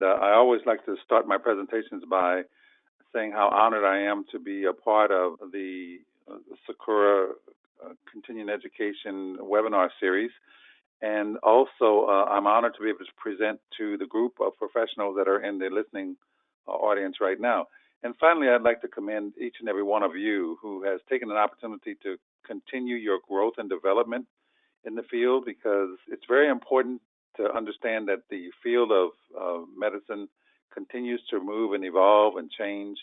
I always like to start my presentations by saying how honored I am to be a part of the Sakura Continuing Education webinar series. And also, I'm honored to be able to present to the group of professionals that are in the listening audience right now. And finally, I'd like to commend each and every one of you who has taken an opportunity to continue your growth and development in the field, because it's very important to understand that the field of medicine continues to move and evolve and change.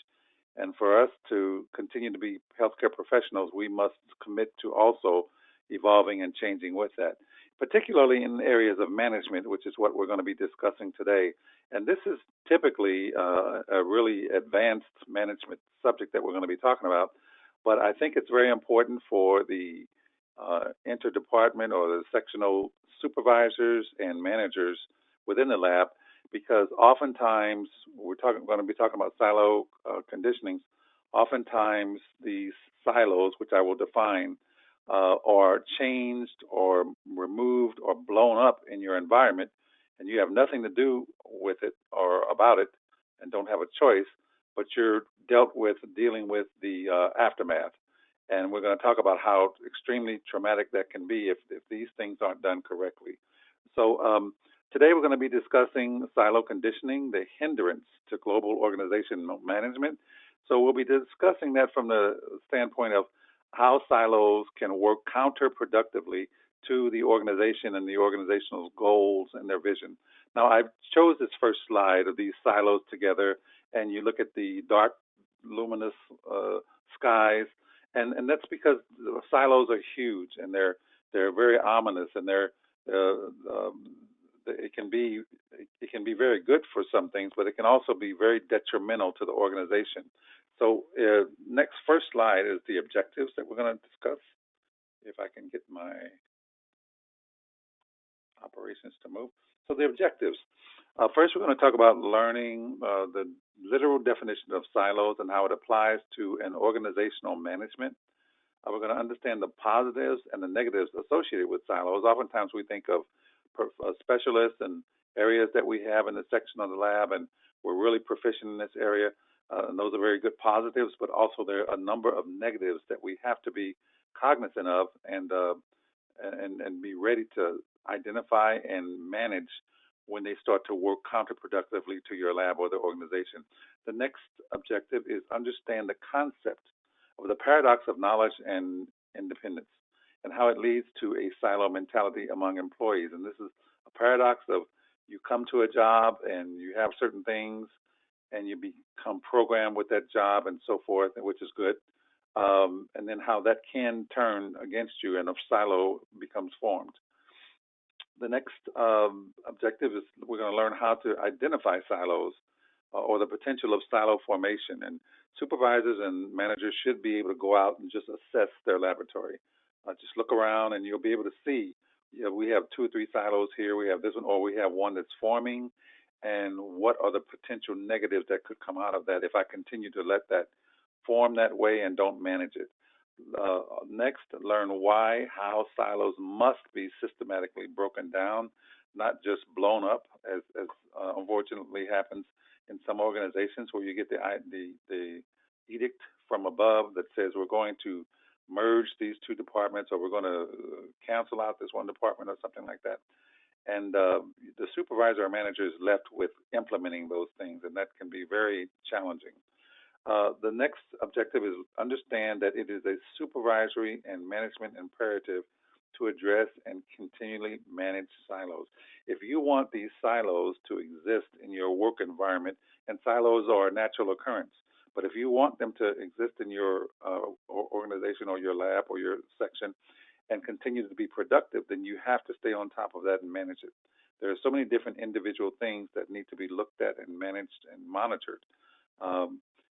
And for us to continue to be healthcare professionals, we must commit to also evolving and changing with that, particularly in areas of management, which is what we're going to be discussing today. And this is typically a really advanced management subject that we're going to be talking about. But I think it's very important for the interdepartment or the sectional supervisors and managers within the lab, because oftentimes going to be talking about silo conditionings. Oftentimes these silos, which I will define, are changed or removed or blown up in your environment, and you have nothing to do with it or about it, and don't have a choice, but you're dealing with the aftermath. And we're going to talk about how extremely traumatic that can be if these things aren't done correctly. So today we're going to be discussing silo conditioning, the hindrance to global organization management. So we'll be discussing that from the standpoint of how silos can work counterproductively to the organization and the organizational goals and their vision. Now, I chose this first slide of these silos together, and you look at the dark, luminous skies, and that's because the silos are huge and they're very ominous, and it can be very good for some things, but it can also be very detrimental to the organization. So next first slide is the objectives that we're going to discuss. If I can get my operations to move. So the objectives. First, we're going to talk about learning the literal definition of silos and how it applies to an organizational management. We're going to understand the positives and the negatives associated with silos. Oftentimes we think of specialists and areas that we have in the section of the lab, and we're really proficient in this area. And those are very good positives, but also there are a number of negatives that we have to be cognizant of and be ready to identify and manage when they start to work counterproductively to your lab or the organization. The next objective is understand the concept of the paradox of knowledge and independence, and how it leads to a silo mentality among employees. And this is a paradox of you come to a job and you have certain things and you become programmed with that job and so forth, which is good. And then how that can turn against you and a silo becomes formed. The next objective is we're going to learn how to identify silos or the potential of silo formation. And supervisors and managers should be able to go out and just assess their laboratory. Just look around and you'll be able to see, we have 2 or 3 silos here, we have this one, or we have one that's forming, and what are the potential negatives that could come out of that if I continue to let that form that way and don't manage it. Next, learn how silos must be systematically broken down, not just blown up, as unfortunately happens in some organizations where you get the edict from above that says we're going to merge these 2 departments, or we're going to cancel out this one department or something like that. And the supervisor or manager is left with implementing those things, and that can be very challenging. The next objective is understand that it is a supervisory and management imperative to address and continually manage silos. If you want these silos to exist in your work environment, and silos are a natural occurrence, but if you want them to exist in your organization or your lab or your section and continue to be productive, then you have to stay on top of that and manage it. There are so many different individual things that need to be looked at and managed and monitored,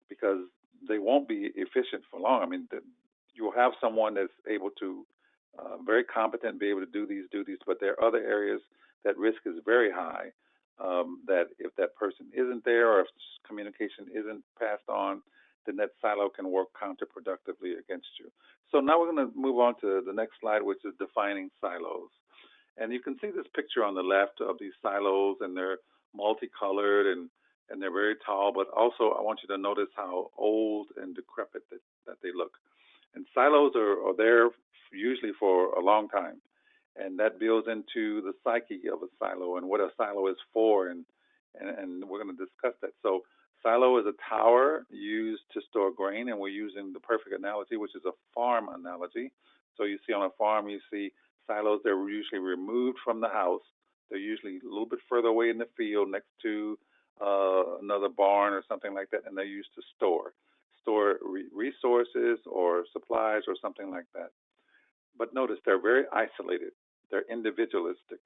because they won't be efficient for long. I mean, you'll have someone that's able to, very competent, be able to do these duties, but there are other areas that risk is very high, that if that person isn't there or if communication isn't passed on, then that silo can work counterproductively against you. So now we're going to move on to the next slide, which is defining silos. And you can see this picture on the left of these silos, and they're multicolored, and they're very tall. But also, I want you to notice how old and decrepit that they look. And silos are there usually for a long time, and that builds into the psyche of a silo and what a silo is for, and we're going to discuss that. So, silo is a tower used to store grain, and we're using the perfect analogy, which is a farm analogy. So, you see on a farm, you see silos. They're usually removed from the house. They're usually a little bit further away in the field, next to another barn or something like that, and they're used to store resources or supplies or something like that. But notice they're very isolated. They're individualistic.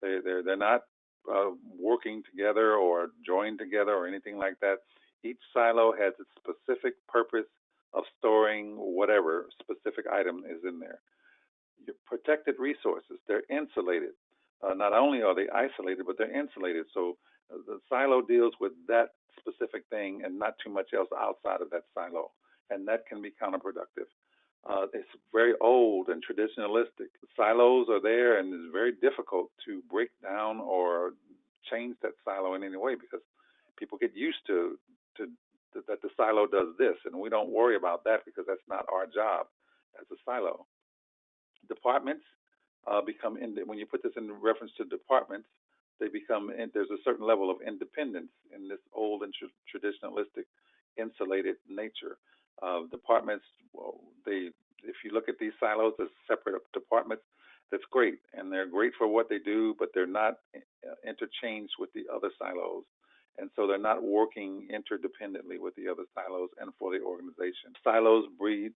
They're not working together or joined together or anything like that. Each silo has its specific purpose of storing whatever specific item is in there. Your protected resources, they're insulated. Not only are they isolated, but they're insulated. So the silo deals with that specific thing and not too much else outside of that silo. And that can be counterproductive. It's very old and traditionalistic. Silos are there, and it's very difficult to break down or change that silo in any way because people get used to that the silo does this, and we don't worry about that because that's not our job as a silo. Departments become when you put this in reference to departments, they become there's a certain level of independence in this old and traditionalistic insulated nature. Departments, well, they if you look at these silos as separate departments, that's great, and they're great for what they do, but they're not interchanged with the other silos. And so they're not working interdependently with the other silos and for the organization. Silos breed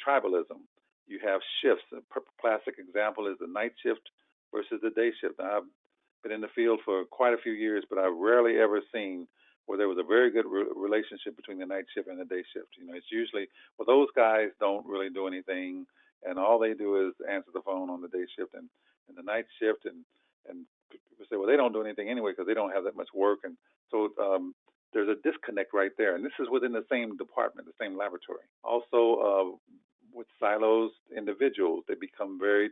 tribalism. You have shifts. A classic example is the night shift versus the day shift. Now, I've been in the field for quite a few years, but I've rarely ever seen where there was a very good relationship between the night shift and the day shift. You know, it's usually, well, those guys don't really do anything, and all they do is answer the phone on the day shift and the night shift, and people say, well, they don't do anything anyway because they don't have that much work, and so there's a disconnect right there, and this is within the same department, the same laboratory. Also, with silos, individuals they become very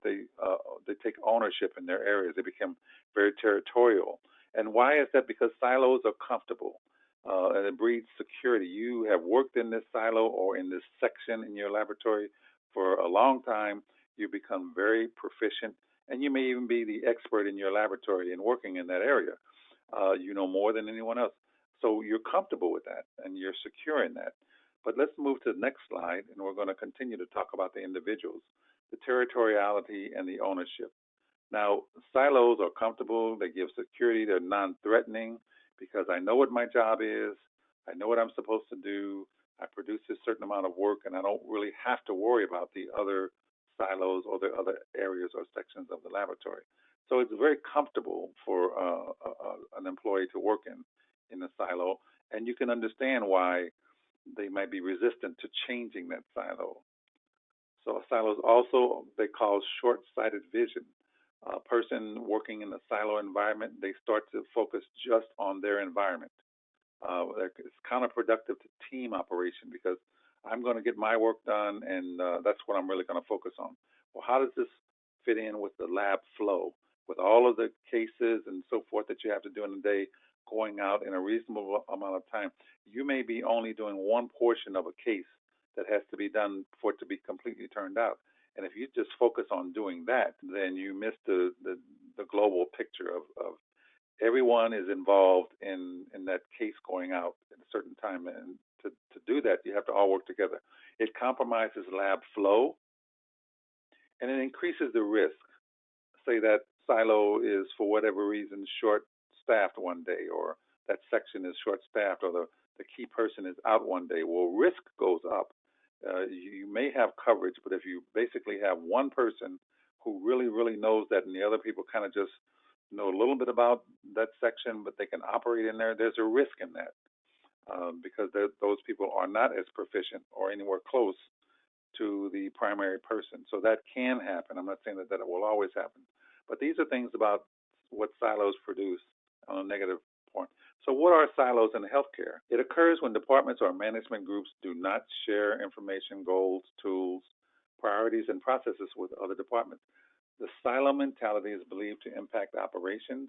they take ownership in their areas. They become very territorial. And why is that? Because silos are comfortable, and it breeds security. You have worked in this silo or in this section in your laboratory for a long time. You become very proficient, and you may even be the expert in your laboratory and working in that area. You know more than anyone else. So you're comfortable with that, and you're secure in that. But let's move to the next slide, and we're going to continue to talk about the individuals, the territoriality, and the ownership. Now, silos are comfortable, they give security, they're non threatening because I know what my job is, I know what I'm supposed to do, I produce a certain amount of work, and I don't really have to worry about the other silos or the other areas or sections of the laboratory. So it's very comfortable for an employee to work in a silo, and you can understand why they might be resistant to changing that silo. So silos also they cause short-sighted vision. A person working in a silo environment, they start to focus just on their environment. It's counterproductive to team operation because I'm going to get my work done, and that's what I'm really going to focus on. Well, how does this fit in with the lab flow, with all of the cases and so forth that you have to do in a day, going out in a reasonable amount of time? You may be only doing one portion of a case that has to be done for it to be completely turned out. And if you just focus on doing that, then you miss the global picture of everyone is involved in that case going out at a certain time. And to do that, you have to all work together. It compromises lab flow and it increases the risk. Say that silo is, for whatever reason, short staffed one day, or that section is short staffed, or the key person is out one day. Well, risk goes up. You may have coverage, but if you basically have one person who really, really knows that, and the other people kind of just know a little bit about that section, but they can operate in there, there's a risk in that because those people are not as proficient or anywhere close to the primary person. So that can happen. I'm not saying that it will always happen. But these are things about what silos produce on a negative point. So what are silos in healthcare? It occurs when departments or management groups do not share information, goals, tools, priorities, and processes with other departments. The silo mentality is believed to impact operations,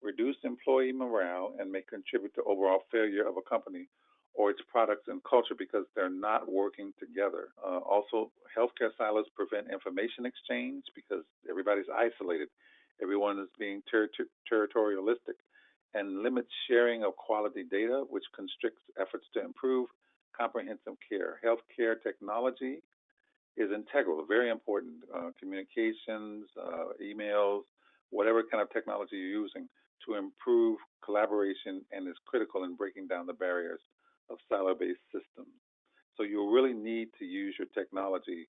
reduce employee morale, and may contribute to overall failure of a company or its products and culture because they're not working together. Also, healthcare silos prevent information exchange because everybody's isolated. Everyone is being territorialistic and limits sharing of quality data, which constricts efforts to improve comprehensive care. Healthcare technology is integral, very important. Communications, emails, whatever kind of technology you're using to improve collaboration and is critical in breaking down the barriers of silo-based systems. So you'll really need to use your technology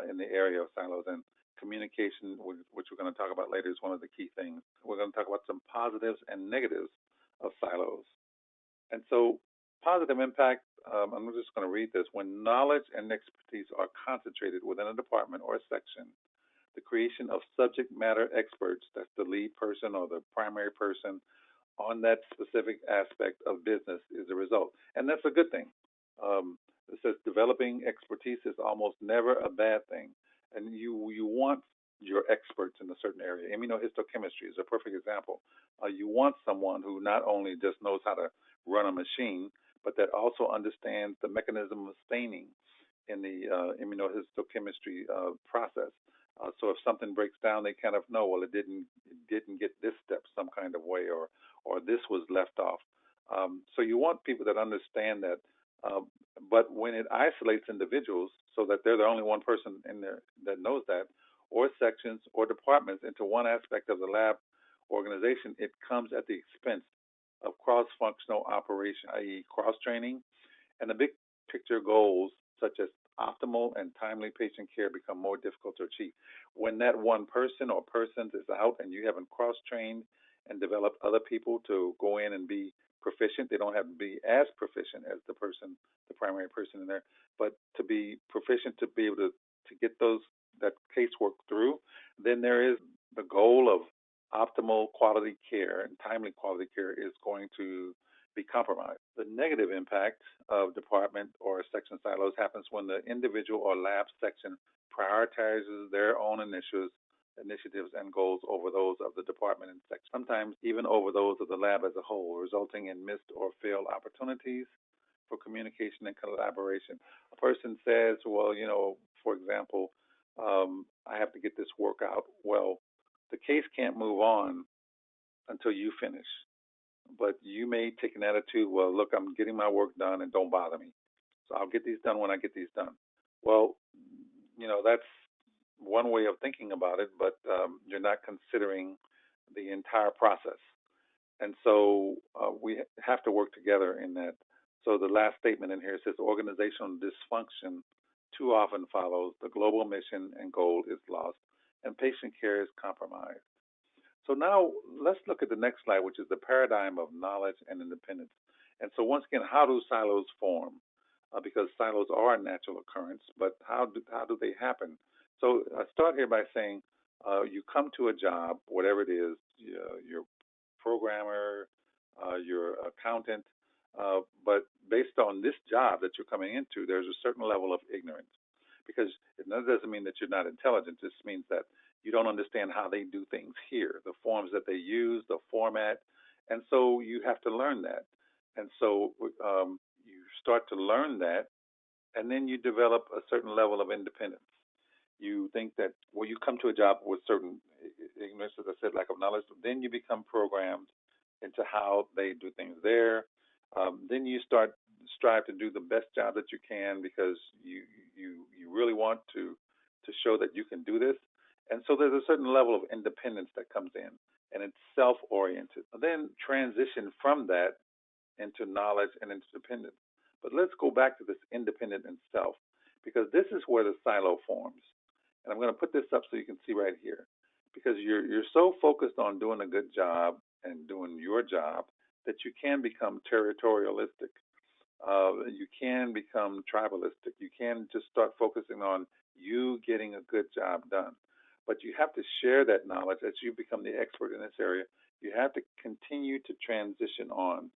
in the area of silos, and communication, which we're going to talk about later, is one of the key things. We're going to talk about some positives and negatives of silos. And so, positive impact, I'm just going to read this. When knowledge and expertise are concentrated within a department or a section, the creation of subject matter experts, that's the lead person or the primary person on that specific aspect of business, is the result. And that's a good thing. It says developing expertise is almost never a bad thing. And you want your experts in a certain area. Immunohistochemistry is a perfect example. You want someone who not only just knows how to run a machine, but that also understands the mechanism of staining in the immunohistochemistry process. So if something breaks down, they kind of know, well, it didn't get this step some kind of way, or this was left off. So you want people that understand that. But when it isolates individuals so that they're the only one person in there that knows that, or sections or departments into one aspect of the lab organization, it comes at the expense of cross-functional operation, i.e. cross-training, and the big picture goals such as optimal and timely patient care become more difficult to achieve. When that one person or persons is out and you haven't cross-trained and developed other people to go in and be proficient, they don't have to be as proficient as the primary person in there, but to be proficient to be able to get that casework through, then there is the goal of optimal quality care and timely quality care is going to be compromised. The negative impact of department or section silos happens when the individual or lab section prioritizes their own initiatives and goals over those of the department and section, sometimes even over those of the lab as a whole, resulting in missed or failed opportunities for communication and collaboration. A person says, well, for example, I have to get this work out. Well, the case can't move on until you finish. But you may take an attitude, well, look, I'm getting my work done and don't bother me. So I'll get these done when I get these done. Well, that's one way of thinking about it, but you're not considering the entire process. And so we have to work together in that. So the last statement in here says organizational dysfunction too often follows. The global mission and goal is lost, and patient care is compromised. So now let's look at the next slide, which is the paradigm of knowledge and independence. And so once again, how do silos form? Because silos are a natural occurrence, but how do they happen? So I start here by saying you come to a job, whatever it is, your programmer, your accountant, but based on this job that you're coming into, there's a certain level of ignorance. Because that doesn't mean that you're not intelligent. This means that you don't understand how they do things here, the forms that they use, the format, and so you have to learn that. And so you start to learn that, and then you develop a certain level of independence. You think that, well, you come to a job with certain ignorance, as I said, lack of knowledge, then you become programmed into how they do things there. Then you strive to do the best job that you can because you really want to show that you can do this. And so there's a certain level of independence that comes in, and it's self-oriented. Then transition from that into knowledge and interdependence. But let's go back to this independent and self, because this is where the silo forms. And I'm going to put this up so you can see right here, because you're so focused on doing a good job and doing your job that you can become territorialistic. You can become tribalistic. You can just start focusing on you getting a good job done. But you have to share that knowledge as you become the expert in this area. You have to continue to transition on.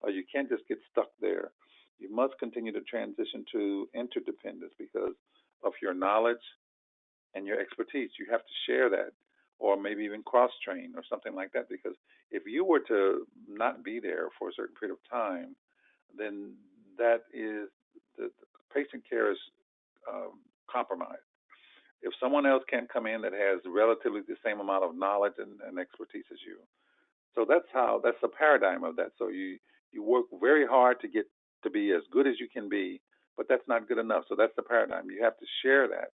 You can't just get stuck there. You must continue to transition to interdependence because of your knowledge and your expertise. You have to share that, or maybe even cross-train or something like that. Because if you were to not be there for a certain period of time, then that is the patient care is compromised. If someone else can't come in that has relatively the same amount of knowledge and expertise as you, so that's the paradigm of that. So you work very hard to get to be as good as you can be, but that's not good enough. So that's the paradigm. You have to share that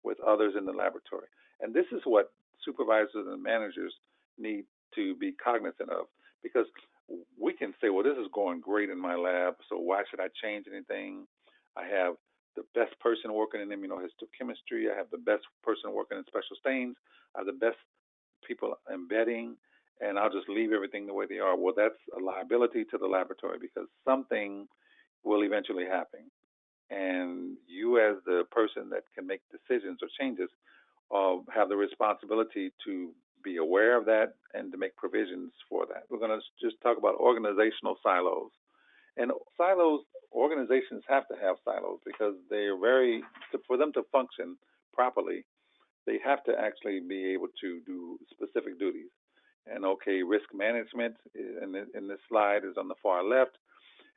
with others in the laboratory. And this is what supervisors and managers need to be cognizant of, because we can say, well, this is going great in my lab, so why should I change anything? I have the best person working in immunohistochemistry. I have the best person working in special stains. I have the best people embedding, and I'll just leave everything the way they are. Well, that's a liability to the laboratory because something will eventually happen. And you, as the person that can make decisions or changes, have the responsibility to be aware of that and to make provisions for that. We're going to just talk about organizational silos. And silos, organizations have to have silos because they are for them to function properly, they have to actually be able to do specific duties. And okay, risk management in this slide is on the far left,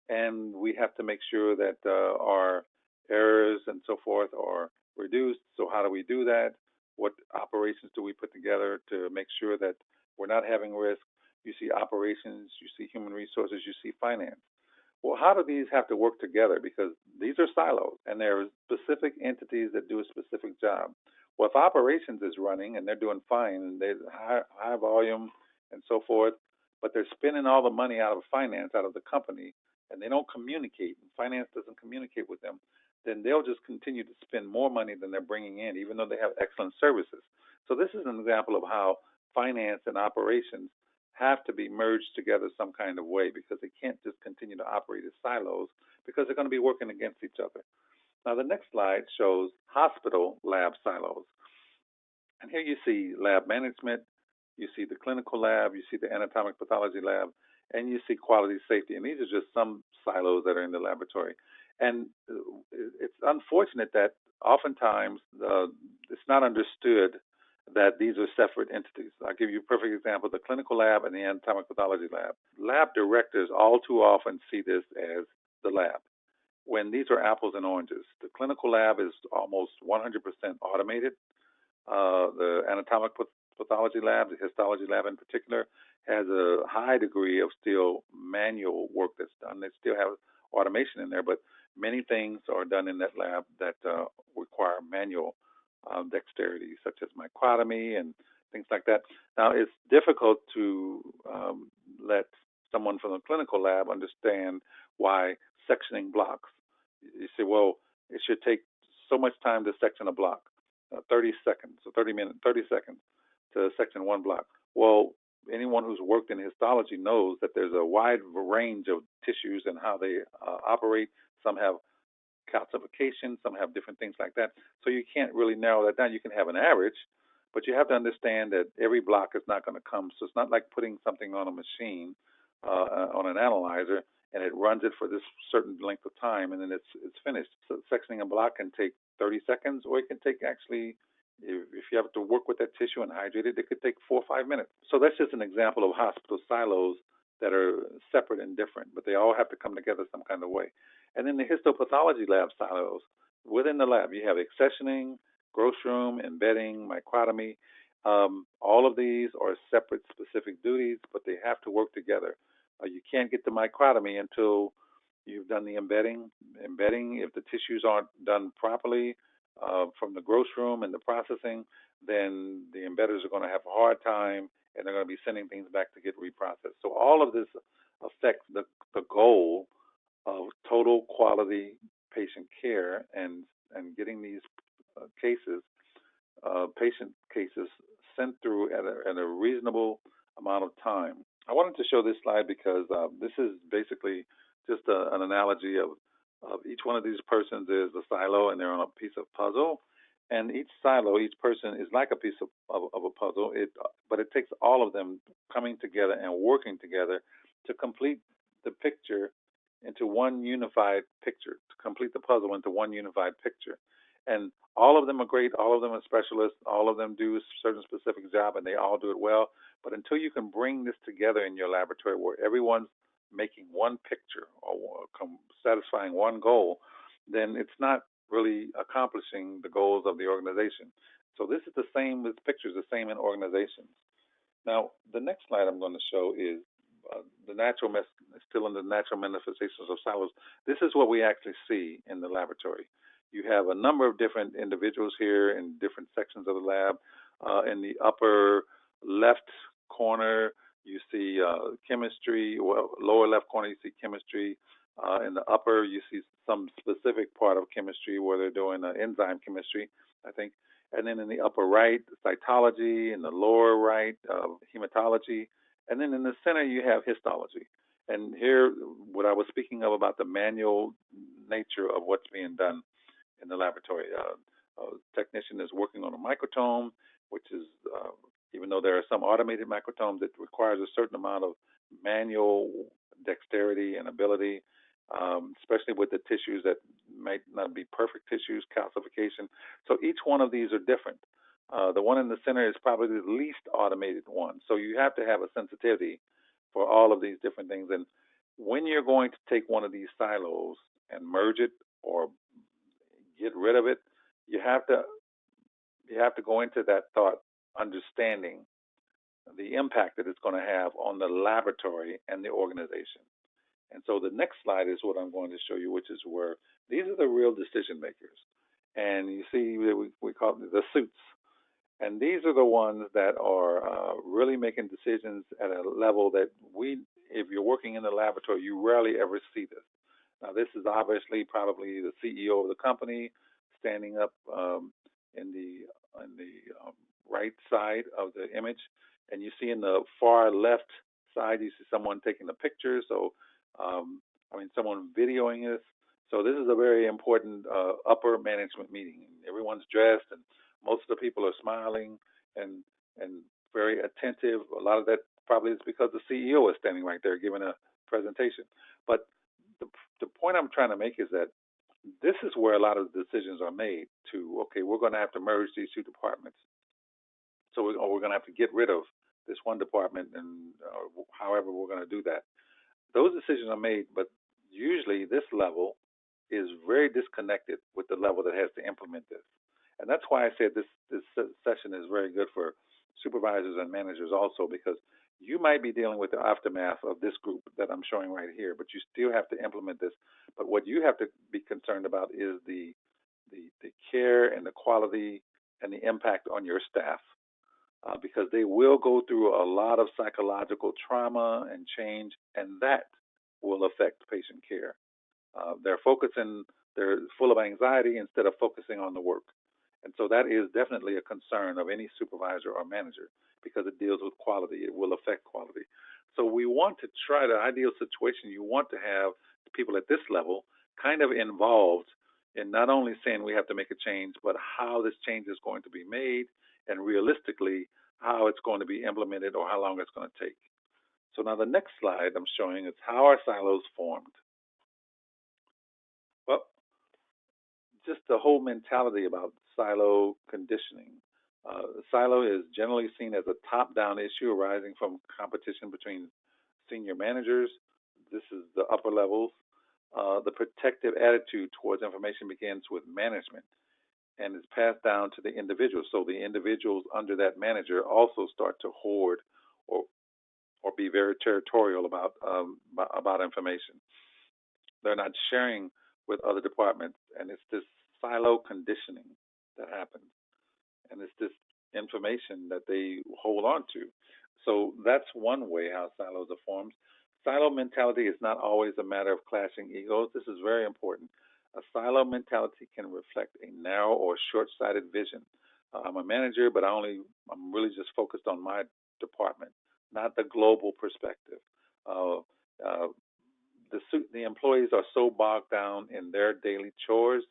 and we have to make sure that our errors and so forth are reduced. So how do we do that? What operations do we put together to make sure that we're not having risk? You see operations, you see human resources, you see finance. Well, how do these have to work together? Because these are silos, and there are specific entities that do a specific job. Well, if operations is running and they're doing fine, and there's high volume and so forth, but they're spending all the money out of finance, out of the company, and they don't communicate, and finance doesn't communicate with them, then they'll just continue to spend more money than they're bringing in, even though they have excellent services. So this is an example of how finance and operations have to be merged together some kind of way, because they can't just continue to operate as silos, because they're going to be working against each other. Now, the next slide shows hospital lab silos. And here you see lab management, you see the clinical lab, you see the anatomic pathology lab, and you see quality safety. And these are just some silos that are in the laboratory. And it's unfortunate that oftentimes it's not understood that these are separate entities. I'll give you a perfect example: the clinical lab and the anatomic pathology lab. Lab directors all too often see this as the lab, when these are apples and oranges. The clinical lab is almost 100% automated. The anatomic pathology lab, the histology lab in particular, has a high degree of still manual work that's done. They still have automation in there, but many things are done in that lab that require manual dexterity, such as microtomy and things like that. Now, it's difficult to let someone from the clinical lab understand why sectioning blocks. You say, well, it should take so much time to section a block, 30 seconds, so 30 seconds to section one block. Well, anyone who's worked in histology knows that there's a wide range of tissues and how they operate. Some have calcification, some have different things like that. So you can't really narrow that down. You can have an average, but you have to understand that every block is not going to come. So it's not like putting something on a machine, on an analyzer, and it runs it for this certain length of time, and then it's finished. So sectioning a block can take 30 seconds, or it can take actually, if you have to work with that tissue and hydrate it, it could take 4 or 5 minutes. So that's just an example of hospital silos that are separate and different, but they all have to come together some kind of way. And then the histopathology lab silos. Within the lab, you have accessioning, gross room, embedding, microtomy. All of these are separate specific duties, but they have to work together. You can't get the microtomy until you've done the embedding. Embedding, if the tissues aren't done properly from the gross room and the processing, then the embedders are going to have a hard time, and they're going to be sending things back to get reprocessed. So all of this affects the goal of total quality patient care and getting these patient cases sent through at a reasonable amount of time. I wanted to show this slide because this is basically just an analogy of each one of these persons is a silo, and they're on a piece of puzzle. And each silo, each person is like a piece of a puzzle. But it takes all of them coming together and working together to complete the picture into one unified picture, to complete the puzzle into one unified picture. And all of them are great. All of them are specialists. All of them do a certain specific job, and they all do it well. But until you can bring this together in your laboratory where everyone's making one picture or satisfying one goal, then it's not really accomplishing the goals of the organization. So this is the same with pictures, the same in organizations. Now, the next slide I'm going to show is the still in the natural manifestations of silos. This is what we actually see in the laboratory. You have a number of different individuals here in different sections of the lab. In the upper left corner, you see chemistry. Well, lower left corner, you see chemistry. In the upper, you see some specific part of chemistry where they're doing enzyme chemistry, I think. And then in the upper right, cytology. In the lower right, hematology. And then in the center, you have histology. And here, what I was speaking of about the manual nature of what's being done in the laboratory. A technician is working on a microtome, which is, even though there are some automated microtomes, it requires a certain amount of manual dexterity and ability, especially with the tissues that might not be perfect tissues, calcification. So each one of these are different. The one in the center is probably the least automated one. So you have to have a sensitivity for all of these different things. And when you're going to take one of these silos and merge it or get rid of it, you have to go into that thought understanding the impact that it's going to have on the laboratory and the organization. And so the next slide is what I'm going to show you, which is where these are the real decision makers. And you see, we call them the suits. And these are the ones that are really making decisions at a level that if you're working in the laboratory, you rarely ever see this. Now, this is obviously probably the CEO of the company standing up in the right side of the image, and you see in the far left side, you see someone taking a picture. So, someone videoing this. So this is a very important upper management meeting. Everyone's dressed, and most of the people are smiling and very attentive. A lot of that probably is because the CEO is standing right there giving a presentation. But the point I'm trying to make is that this is where a lot of the decisions are made okay, we're going to have to merge these two departments. So we're going to have to get rid of this one department, and however we're going to do that. Those decisions are made, but usually this level is very disconnected with the level that has to implement this. And that's why I said this session is very good for supervisors and managers also, because you might be dealing with the aftermath of this group that I'm showing right here, but you still have to implement this. But what you have to be concerned about is the care and the quality and the impact on your staff, because they will go through a lot of psychological trauma and change, and that will affect patient care. They're full of anxiety instead of focusing on the work. And so that is definitely a concern of any supervisor or manager because it deals with quality. It will affect quality. So we want to try the ideal situation. You want to have people at this level kind of involved in not only saying we have to make a change, but how this change is going to be made and realistically how it's going to be implemented or how long it's going to take. So now the next slide I'm showing is how are silos formed. Well, just the whole mentality about silo conditioning. Silo is generally seen as a top-down issue arising from competition between senior managers. This is the upper levels. The protective attitude towards information begins with management and is passed down to the individuals. So the individuals under that manager also start to hoard or be very territorial about information. They're not sharing with other departments, and it's this silo conditioning that happens, and it's this information that they hold on to. So that's one way how silos are formed. Silo mentality is not always a matter of clashing egos. This is very important. A silo mentality can reflect a narrow or short-sighted vision. I'm a manager, but I'm really just focused on my department, not the global perspective. Uh, uh, the employees are so bogged down in their daily chores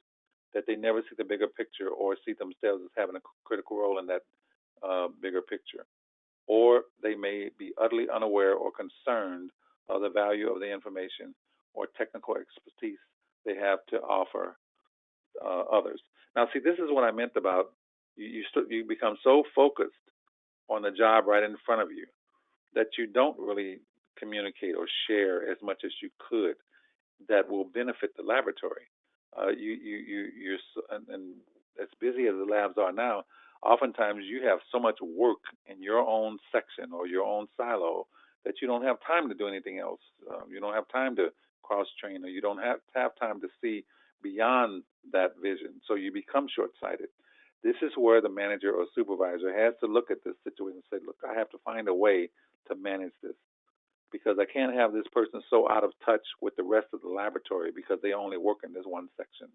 that they never see the bigger picture or see themselves as having a critical role in that bigger picture. Or they may be utterly unaware or concerned of the value of the information or technical expertise they have to offer others. Now, see, this is what I meant about you become so focused on the job right in front of you that you don't really communicate or share as much as you could that will benefit the laboratory. And as busy as the labs are now, oftentimes you have so much work in your own section or your own silo that you don't have time to do anything else. You don't have time to cross train, or you don't have time to see beyond that vision. So you become short sighted. This is where the manager or supervisor has to look at this situation and say, look, I have to find a way to manage this because I can't have this person so out of touch with the rest of the laboratory because they only work in this one section.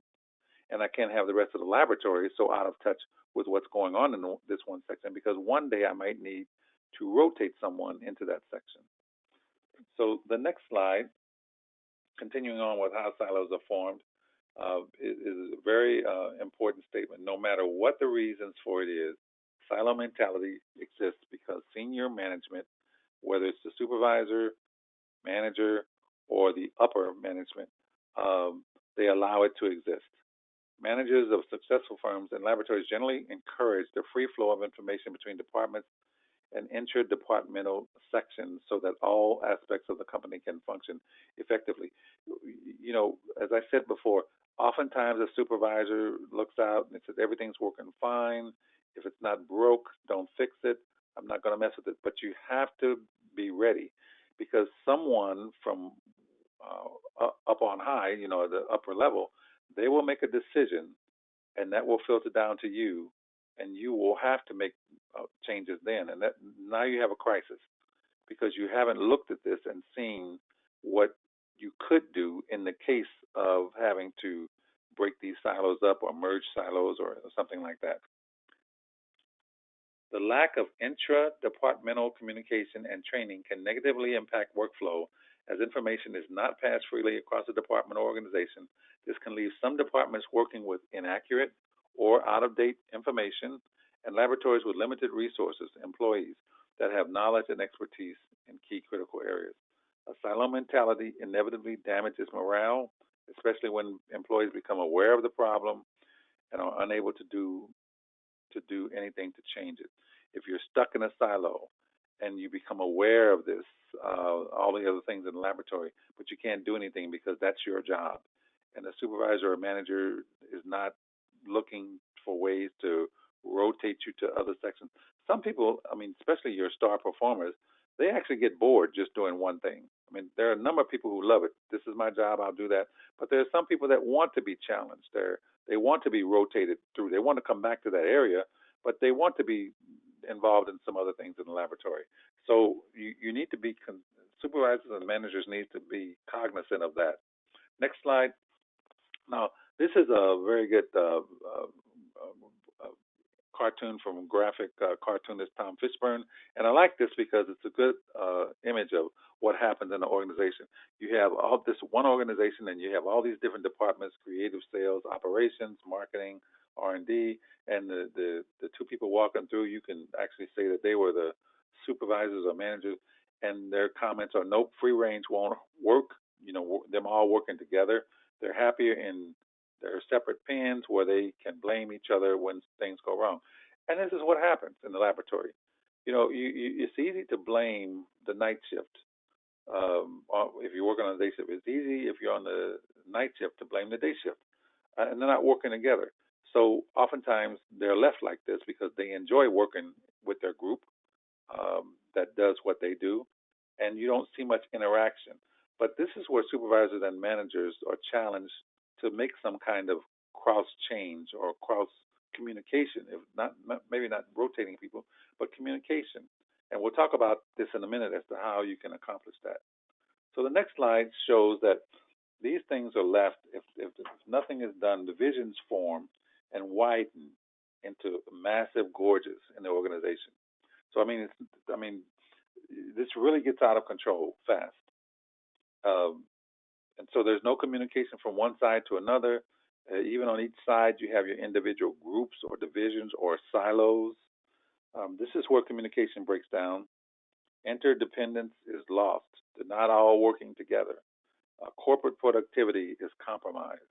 And I can't have the rest of the laboratory so out of touch with what's going on in this one section because one day I might need to rotate someone into that section. So the next slide, continuing on with how silos are formed, is a very important statement. No matter what the reasons for it is, silo mentality exists because senior management, whether it's the supervisor, manager, or the upper management, they allow it to exist. Managers of successful firms and laboratories generally encourage the free flow of information between departments and interdepartmental sections so that all aspects of the company can function effectively. You know, as I said before, oftentimes a supervisor looks out and says everything's working fine. If it's not broke, don't fix it. I'm not going to mess with it. But you have to be ready because someone from up on high, you know, the upper level, they will make a decision and that will filter down to you, and you will have to make changes then. And that now you have a crisis because you haven't looked at this and seen what you could do in the case of having to break these silos up or merge silos or something like that. The lack of intra-departmental communication and training can negatively impact workflow as information is not passed freely across the department or organization. This can leave some departments working with inaccurate or out-of-date information and laboratories with limited resources, employees that have knowledge and expertise in key critical areas. A silo mentality inevitably damages morale, especially when employees become aware of the problem and are unable to do anything to change it. If you're stuck in a silo and you become aware of this, all the other things in the laboratory, but you can't do anything because that's your job, and the supervisor or manager is not looking for ways to rotate you to other sections. Some people, I mean, especially your star performers, they actually get bored just doing one thing. I mean, there are a number of people who love it. This is my job, I'll do that. But there are some people that want to be challenged. They want to be rotated through. They want to come back to that area, but they want to be involved in some other things in the laboratory. So you need to be, supervisors and managers need to be cognizant of that. Next slide. Now, this is a very good cartoon from graphic cartoonist Tom Fishburne, and I like this because it's a good image of what happens in an organization. You have all this one organization, and you have all these different departments: creative, sales, operations, marketing, R&D, and the two people walking through. You can actually say that they were the supervisors or managers, and their comments are, "Nope, free range won't work." You know, them all working together. They're happier in their separate pens where they can blame each other when things go wrong. And this is what happens in the laboratory. You know, it's easy to blame the night shift. If you're working on the day shift, it's easy if you're on the night shift to blame the day shift. And they're not working together. So oftentimes they're left like this because they enjoy working with their group that does what they do, and you don't see much interaction. But this is where supervisors and managers are challenged to make some kind of cross change or cross communication, if not maybe not rotating people, but communication. And we'll talk about this in a minute as to how you can accomplish that. So the next slide shows that these things are left if nothing is done. Divisions form and widen into massive gorges in the organization. So I mean, this really gets out of control fast. Um, and so there's no communication from one side to another. Even on each side, you have your individual groups or divisions or silos. This is where communication breaks down. Interdependence is lost. They're not all working together. Corporate productivity is compromised.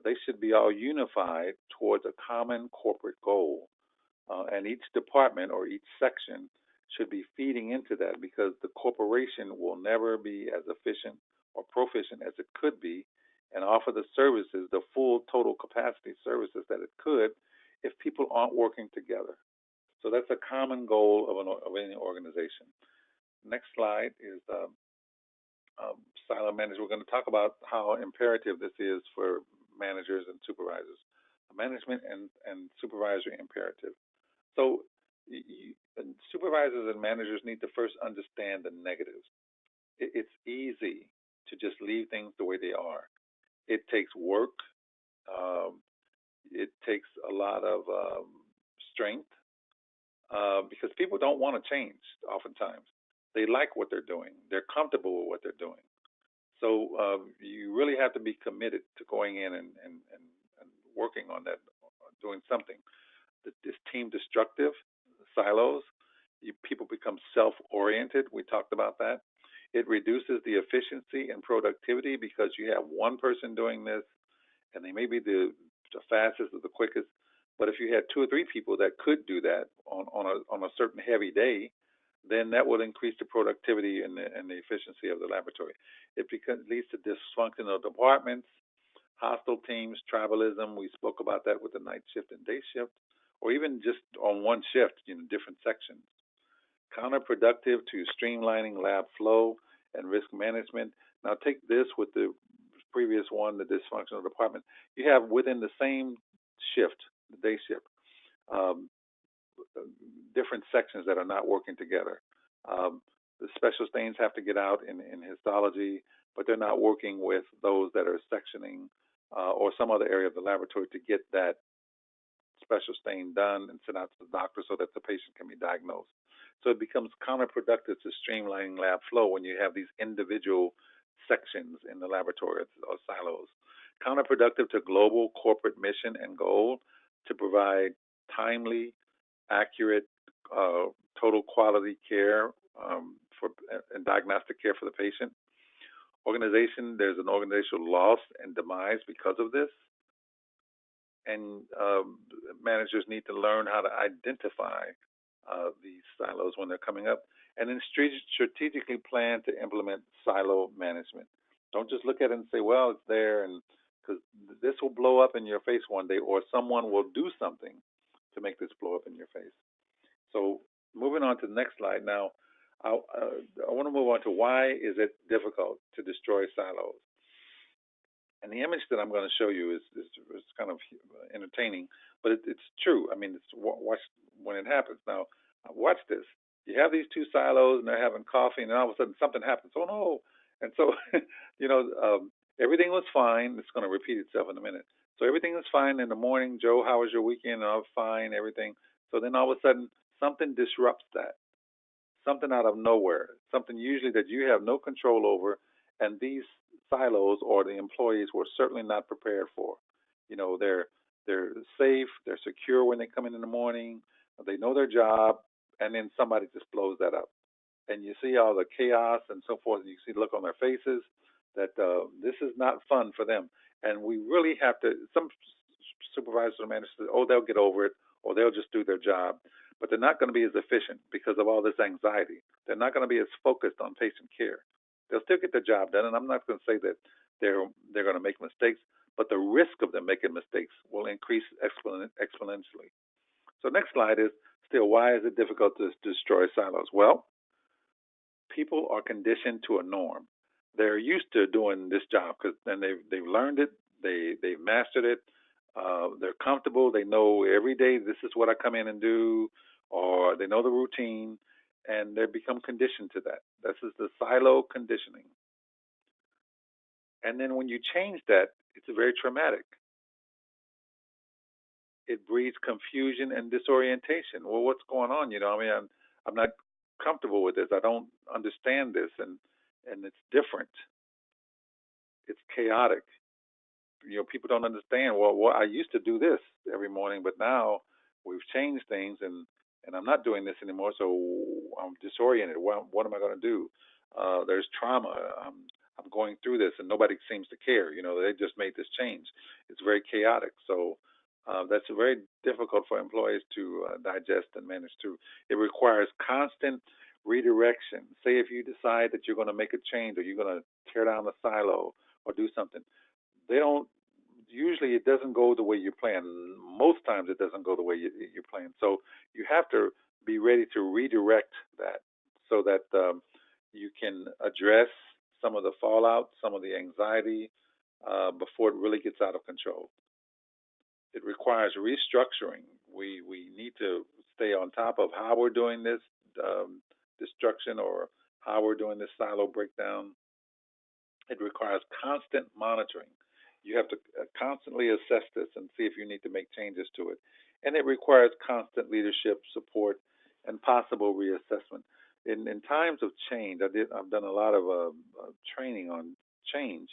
They should be all unified towards a common corporate goal. And each department or each section should be feeding into that because the corporation will never be as efficient or proficient as it could be and offer the services, the full total capacity services that it could if people aren't working together. So that's a common goal of any organization. Next slide is silo managers. We're going to talk about how imperative this is for managers and supervisors. Management and supervisory imperative. So supervisors and managers need to first understand the negatives. It's easy to just leave things the way they are. It takes work. Um, it takes a lot of strength because people don't want to change oftentimes. They like what they're doing. They're comfortable with what they're doing. So you really have to be committed to going in and working on that, doing something. This team destructive silos. People become self-oriented. We talked about that. It reduces the efficiency and productivity because you have one person doing this, and they may be the fastest or the quickest. But if you had two or three people that could do that on a certain heavy day, then that would increase the productivity and the efficiency of the laboratory. Leads to dysfunctional departments, hostile teams, tribalism. We spoke about that with the night shift and day shift, or even just on one shift, different sections. Counterproductive to streamlining lab flow and risk management. Now take this with the previous one, the dysfunctional department. You have within the same shift, the day shift, um, different sections that are not working together. The special stains have to get out in histology, but they're not working with those that are sectioning or some other area of the laboratory to get that special stain done and sent out to the doctor so that the patient can be diagnosed. So it becomes counterproductive to streamlining lab flow when you have these individual sections in the laboratory or silos. Counterproductive to global corporate mission and goal to provide timely, accurate, total quality care for and diagnostic care for the patient. There's an organizational loss and demise because of this, and managers need to learn how to identify these silos when they're coming up, and then strategically plan to implement silo management. Don't just look at it and say, "Well, it's there," and because this will blow up in your face one day, or someone will do something to make this blow up in your face. So, moving on to the next slide now, I want to move on to why is it difficult to destroy silos. And the image that I'm going to show you is kind of entertaining, but it's true. I mean, watch when it happens. Now, watch this. You have these two silos, and they're having coffee, and then all of a sudden something happens. Oh no! And so, everything was fine. It's going to repeat itself in a minute. So everything was fine in the morning. Joe, how was your weekend? Oh, fine, everything. So then all of a sudden something disrupts that. Something out of nowhere. Something usually that you have no control over, and these silos or the employees were certainly not prepared for. They're safe, they're secure when they come in the morning, they know their job, and then somebody just blows that up, and you see all the chaos and so forth. And you see the look on their faces that this is not fun for them, and we really have to. Some supervisors or managers say, "Oh, they'll get over it, or they'll just do their job," but they're not going to be as efficient because of all this anxiety. They're not going to be as focused on patient care. They'll still get their job done, and I'm not going to say that they're going to make mistakes, but the risk of them making mistakes will increase exponentially. So next slide is still why is it difficult to destroy silos? Well, people are conditioned to a norm. They're used to doing this job because then they've learned it, they've mastered it, they're comfortable. They know every day this is what I come in and do, or they know the routine, and they become conditioned to that. This is the silo conditioning. And then when you change that, it's very traumatic. It breeds confusion and disorientation. Well, what's going on? I mean, I'm not comfortable with this. I don't understand this, and it's different. It's chaotic. People don't understand. Well, I used to do this every morning, but now we've changed things, and I'm not doing this anymore. So I'm disoriented. What am I going to do? There's trauma. I'm going through this, and nobody seems to care. They just made this change. It's very chaotic. So that's very difficult for employees to digest and manage through. It requires constant redirection. Say if you decide that you're going to make a change or you're going to tear down a silo or do something, they don't. Usually, it doesn't go the way you plan. Most times, it doesn't go the way you plan. So you have to be ready to redirect that so that you can address some of the fallout, some of the anxiety before it really gets out of control. It requires restructuring. We need to stay on top of how we're doing this destruction or how we're doing this silo breakdown. It requires constant monitoring. You have to constantly assess this and see if you need to make changes to it. And it requires constant leadership, support, and possible reassessment. In times of change, I've done a lot of training on change,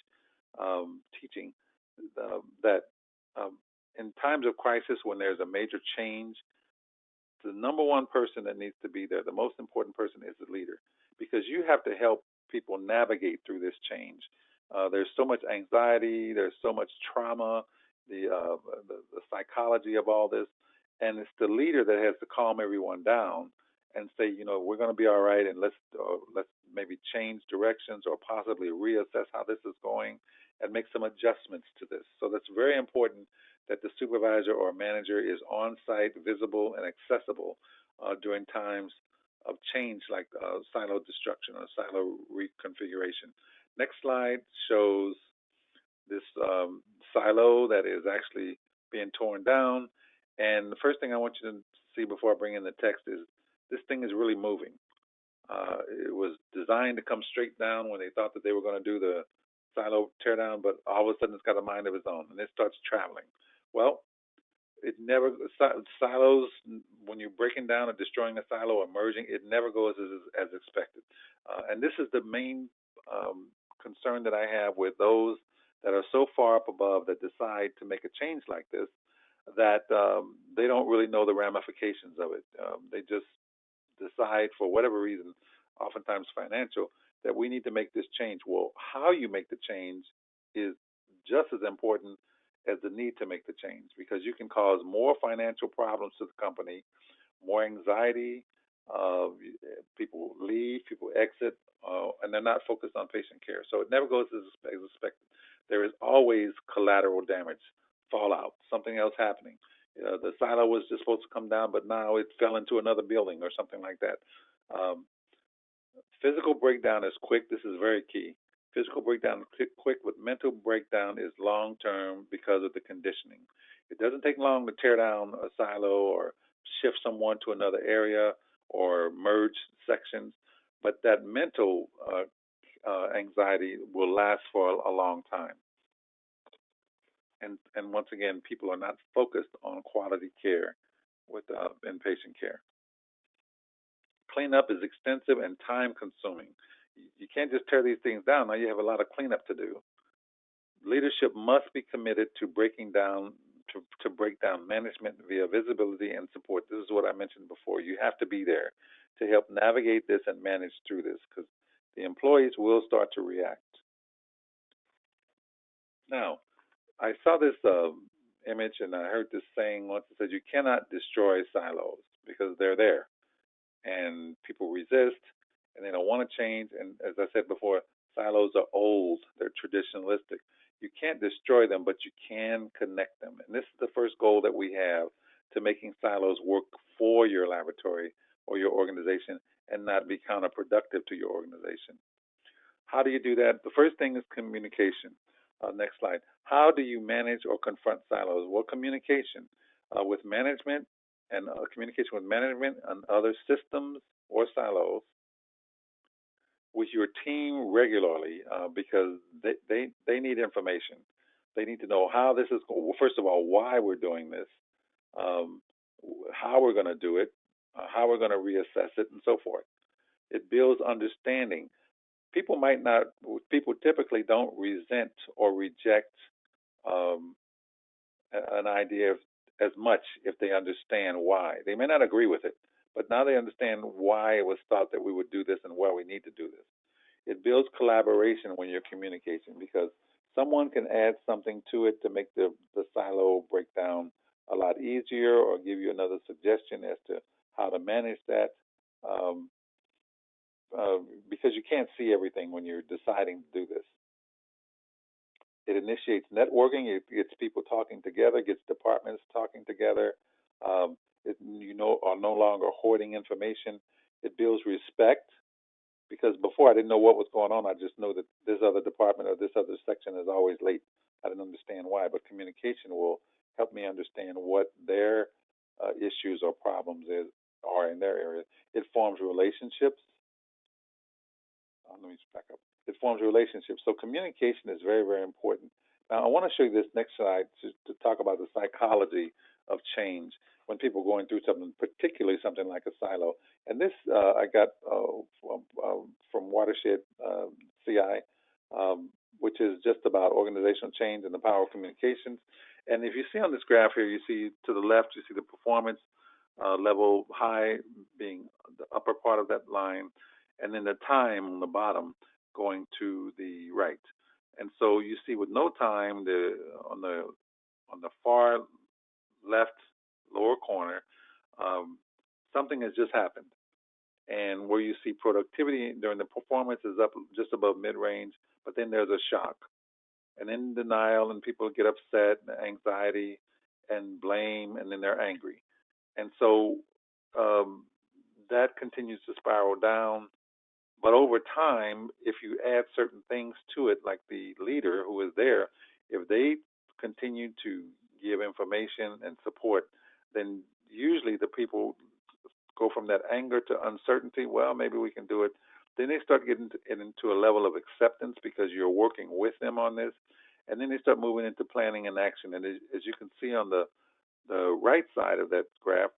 teaching that in times of crisis, when there's a major change, the number one person that needs to be there, the most important person, is the leader, because you have to help people navigate through this change. There's so much anxiety, there's so much trauma, the psychology of all this, and it's the leader that has to calm everyone down and say, we're going to be all right, and let's maybe change directions or possibly reassess how this is going and make some adjustments to this. So that's very important that the supervisor or manager is on site, visible, and accessible during times of change like silo destruction or silo reconfiguration. Next slide shows this silo that is actually being torn down. And the first thing I want you to see before I bring in the text is this thing is really moving. It was designed to come straight down when they thought that they were going to do the silo teardown, but all of a sudden it's got a mind of its own and it starts traveling. Well, it never silos when you're breaking down or destroying a silo or merging, it never goes as expected. And this is the main concern that I have with those that are so far up above that decide to make a change like this that they don't really know the ramifications of it. They just decide for whatever reason, oftentimes financial, that we need to make this change. Well, how you make the change is just as important as the need to make the change, because you can cause more financial problems to the company, more anxiety, people leave, people exit, and they're not focused on patient care. So it never goes as expected. There is always collateral damage, fallout, something else happening. The silo was just supposed to come down, but now it fell into another building or something like that. Um, Physical breakdown is quick. This is very key. Physical breakdown is quick, but mental breakdown is long term because of the conditioning. It doesn't take long to tear down a silo or shift someone to another area or merge sections, but that mental anxiety will last for a long time. And once again, people are not focused on quality care with inpatient care. Cleanup is extensive and time consuming. You can't just tear these things down. Now you have a lot of cleanup to do. Leadership must be committed to breaking down to break down management via visibility and support. This is what I mentioned before. You have to be there to help navigate this and manage through this, because the employees will start to react. Now, I saw this image and I heard this saying once. It says you cannot destroy silos because they're there and people resist and they don't want to change. And as I said before, silos are old, they're traditionalistic. You can't destroy them, but you can connect them. And this is the first goal that we have to making silos work for your laboratory or your organization and not be counterproductive to your organization. How do you do that? The first thing is communication. Next slide. How do you manage or confront silos? Well, communication with management and communication with management and other systems or silos, with your team regularly, because they need information. They need to know how this is going. Well, first of all, why we're doing this, um, how we're going to do it, how we're going to reassess it, and so forth. It builds understanding. People typically don't resent or reject um, an idea as much if they understand why. They may not agree with it, but now they understand why it was thought that we would do this and why we need to do this. It builds collaboration when you're communicating because someone can add something to it to make the silo breakdown a lot easier or give you another suggestion as to how to manage that. Um, uh, because you can't see everything when you're deciding to do this. It initiates networking. It gets people talking together, gets departments talking together. Are no longer hoarding information. It builds respect because before I didn't know what was going on. I just know that this other department or this other section is always late. I didn't understand why, but communication will help me understand what their issues or problems are in their area. It forms relationships. Let me just back up. It forms relationships. So communication is very, very important. Now, I want to show you this next slide to talk about the psychology of change when people are going through something, particularly something like a silo. And this I got from Watershed CI, which is just about organizational change and the power of communications. And if you see on this graph here, you see to the left, you see the performance level high being the upper part of that line, and then the time on the bottom going to the right. And so you see with no time, on the far left lower corner, um, something has just happened. And where you see productivity during the performance is up just above mid range, but then there's a shock, and then denial, and people get upset, anxiety, and blame, and then they're angry. And so um, that continues to spiral down. But over time, if you add certain things to it, like the leader who is there, if they continue to give information and support, then usually the people go from that anger to uncertainty. Well, maybe we can do it. Then they start getting into a level of acceptance because you're working with them on this. And then they start moving into planning and action. And as you can see on the right side of that graph,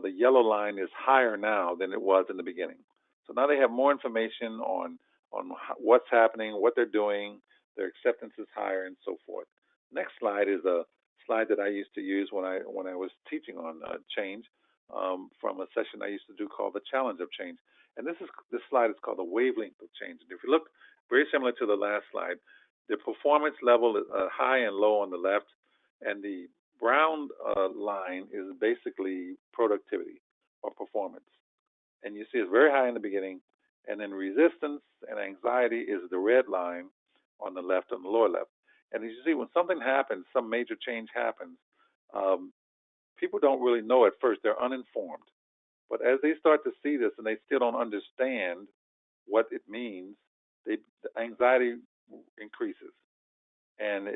the yellow line is higher now than it was in the beginning. So now they have more information on what's happening, what they're doing, their acceptance is higher, and so forth. Next slide is a slide that I used to use when I was teaching on change, from a session I used to do called the challenge of change. And this slide is called the wavelength of change. And if you look, very similar to the last slide, the performance level is high and low on the left, and the brown line is basically productivity or performance. And you see it's very high in the beginning, and then resistance and anxiety is the red line on the left, on the lower left. And as you see, when something happens, some major change happens, um, people don't really know at first. They're uninformed. But as they start to see this and they still don't understand what it means, the anxiety increases, and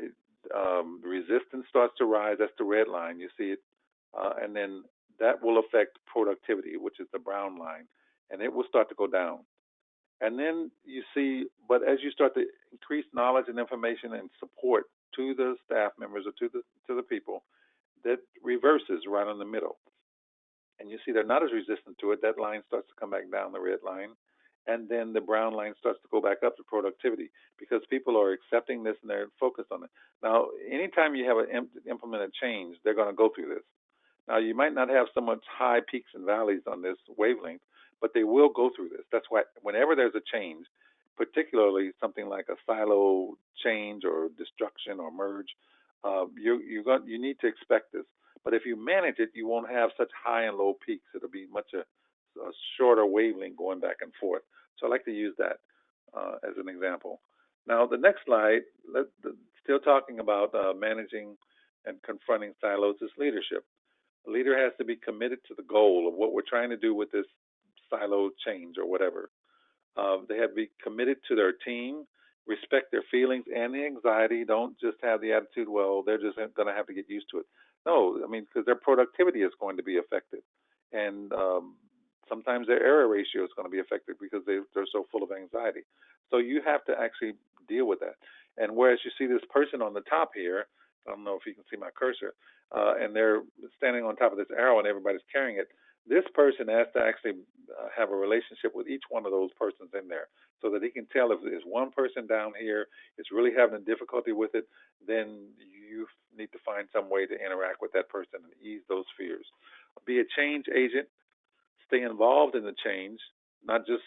resistance starts to rise. That's the red line. You see it, and then that will affect productivity, which is the brown line, and it will start to go down. And then you see, but as you start to increase knowledge and information and support to the staff members or to the people, that reverses right in the middle, and you see they're not as resistant to it. That line starts to come back down, the red line, and then the brown line starts to go back up to productivity because people are accepting this and they're focused on it. Now, anytime you have an implemented change, they're going to go through this. Now, you might not have so much high peaks and valleys on this wavelength, but they will go through this. That's why whenever there's a change, particularly something like a silo change or destruction or merge, you need to expect this. But if you manage it, you won't have such high and low peaks. It'll be a shorter wavelength going back and forth. So I like to use that as an example. Now, the next slide, still talking about managing and confronting silos, is leadership. The leader has to be committed to the goal of what we're trying to do with this silo change or whatever. They have to be committed to their team, respect their feelings and the anxiety. Don't just have the attitude, well, they're just going to have to get used to it. No, I mean, because their productivity is going to be affected. And sometimes their error ratio is going to be affected because they're so full of anxiety. So you have to actually deal with that. And whereas you see this person on the top here, I don't know if you can see my cursor, and they're standing on top of this arrow and everybody's carrying it, this person has to actually have a relationship with each one of those persons in there so that he can tell if there's one person down here is really having a difficulty with it, then you need to find some way to interact with that person and ease those fears. Be a change agent, stay involved in the change, not just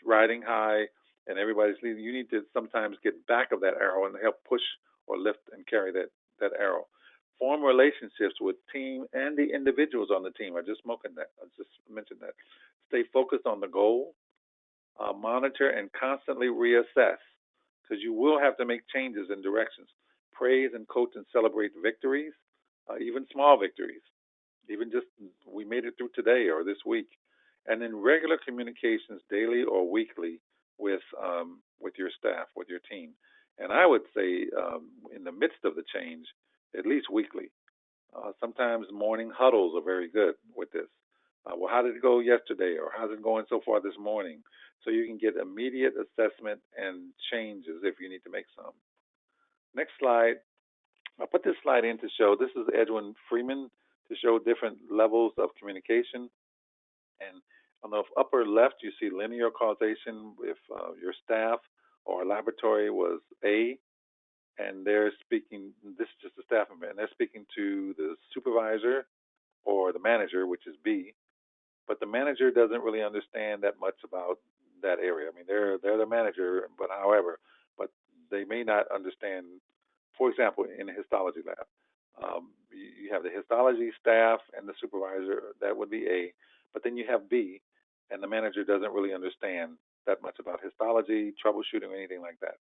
riding high and everybody's leading, you need to sometimes get back of that arrow and help push or lift and carry that arrow. Form relationships with team and the individuals on the team. I just mentioned that. Stay focused on the goal. Monitor and constantly reassess, because you will have to make changes in directions. Praise and coach and celebrate victories, even small victories, even just we made it through today or this week. And then regular communications, daily or weekly, with your staff, with your team. And I would say, in the midst of the change, at least weekly. Sometimes morning huddles are very good with this. Well, how did it go yesterday, or how's it going so far this morning? So you can get immediate assessment and changes if you need to make some. Next slide. I put this slide in to show, this is Edwin Freeman, to show different levels of communication. And on the upper left, you see linear causation. If your staff or laboratory was A, and they're speaking, this is just a staff member, and they're speaking to the supervisor or the manager, which is B, but the manager doesn't really understand that much about that area. I mean, they're the manager, but however, but they may not understand. For example, in a histology lab, you have the histology staff and the supervisor. That would be A, but then you have B, and the manager doesn't really understand that much about histology, troubleshooting, or anything like that.